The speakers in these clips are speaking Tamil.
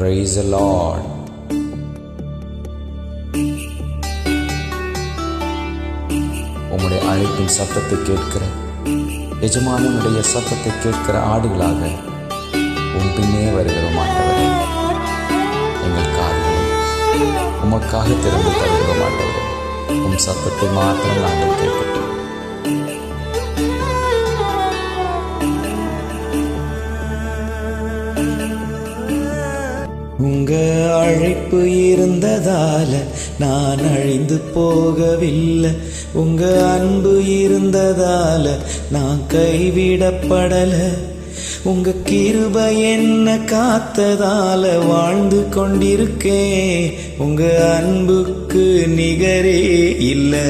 Praise the Lord. உம்முடைய அழைப்பின் சத்தத்தை கேட்கிற எஜமானனுடைய சத்தத்தை கேட்கிற ஆடுகளாக உம் பின்னே வருகிறோம் ஆண்டவரே. எங்கள் காதுகளை உமக்காக திறந்து தருகிறோம் ஆண்டவரே. உம் சத்தத்தை மாத்திரம் நாங்கள் கேட்கட்டும். உங்க அழைப்பு இருந்ததால நான் அழிந்து போகவில்லை. உங்க அன்பு இருந்ததால நான் கைவிடப்படல. உங்க கிருபை என்ன காத்ததால வாழ்ந்து கொண்டிருக்கேன். உங்க அன்புக்கு நிகரே இல்லை.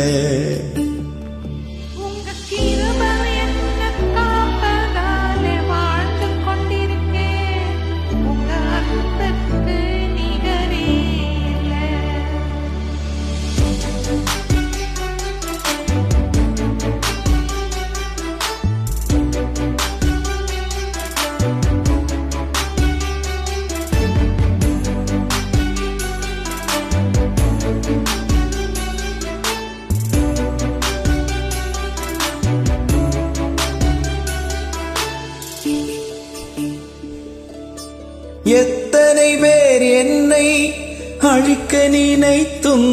எத்தனை பேர் என்னை அழிக்க நினைத்தும்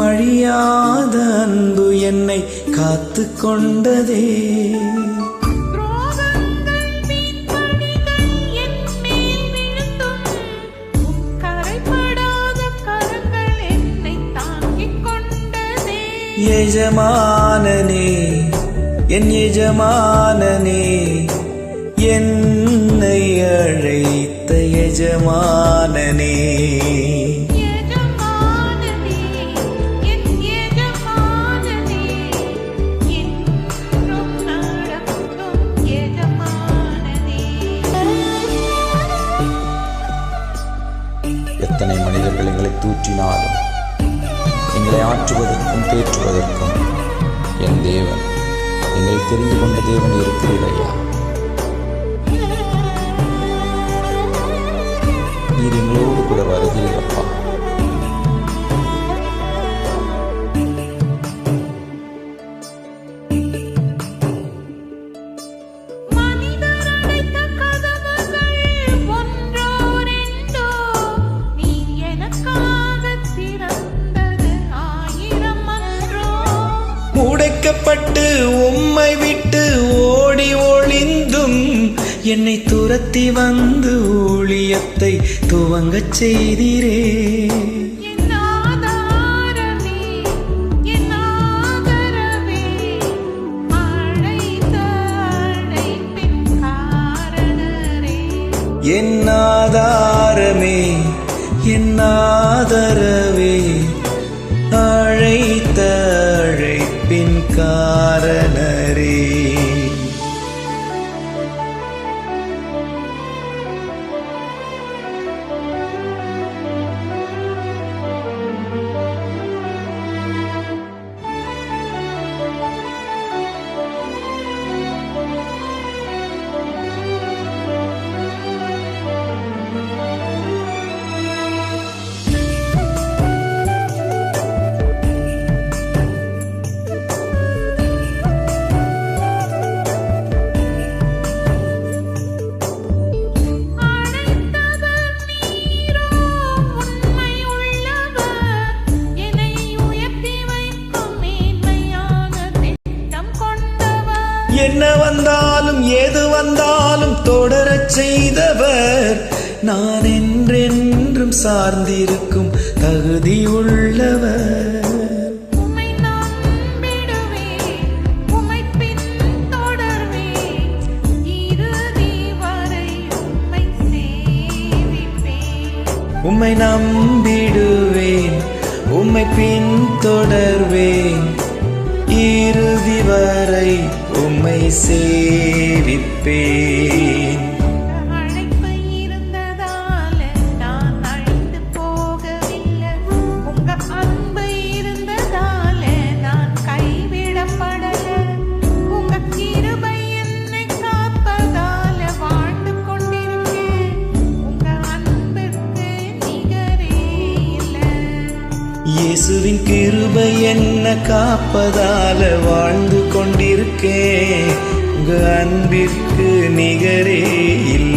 அழியாத அன்பு என்னை காத்து கொண்டதே. எஜமானனே, என் எஜமானனே, என்னை அழைத்த எஜமானனே. எத்தனை மனிதர்கள் எங்களை தூற்றினாலும் எங்களை ஆற்றுவதற்கும் தேற்றுவதற்கும் என் தேவன், எங்களை தெரிந்து கொண்ட தேவன் இருக்கிறையா. நீர் எங்களோடு கூட வருகிறீரப்பா. உடைக்கப்பட்டு உம்மை விட்டு ஓடி ஒளிந்தும் என்னை துரத்தி வந்து ஊழியத்தை துவங்கச் செய்தீரே. என் ஆதாரமே, என் ஆதரவே, அழைத்த அழைப்பின் காரணரே. என்ன வந்தாலும் எது வந்தாலும் தொடரச் செய்தவர், நான் என்றென்றும் சார்ந்திருக்கும் தகுதி உள்ளவர். உம்மை நம்பிடுவேன், உம்மை பின்தொடர்வேன், இறுதி வரை உம்மை சேவிப்பேன். அழைப்பு இருந்ததால நான் அழிந்து போகவில்லை. உங்க அன்பு இருந்ததால நான் கைவிடப்படல. உங்க கிருபை என்னை காப்பதால வாழ்ந்து கொண்டிருக்கேன். உங்க அன்பு இயேசுவின் கிருபை என்ன காப்பதால வாழ்ந்து கொண்டிருக்கேன். உங்க அன்பிற்கு நிகரே இல்லை.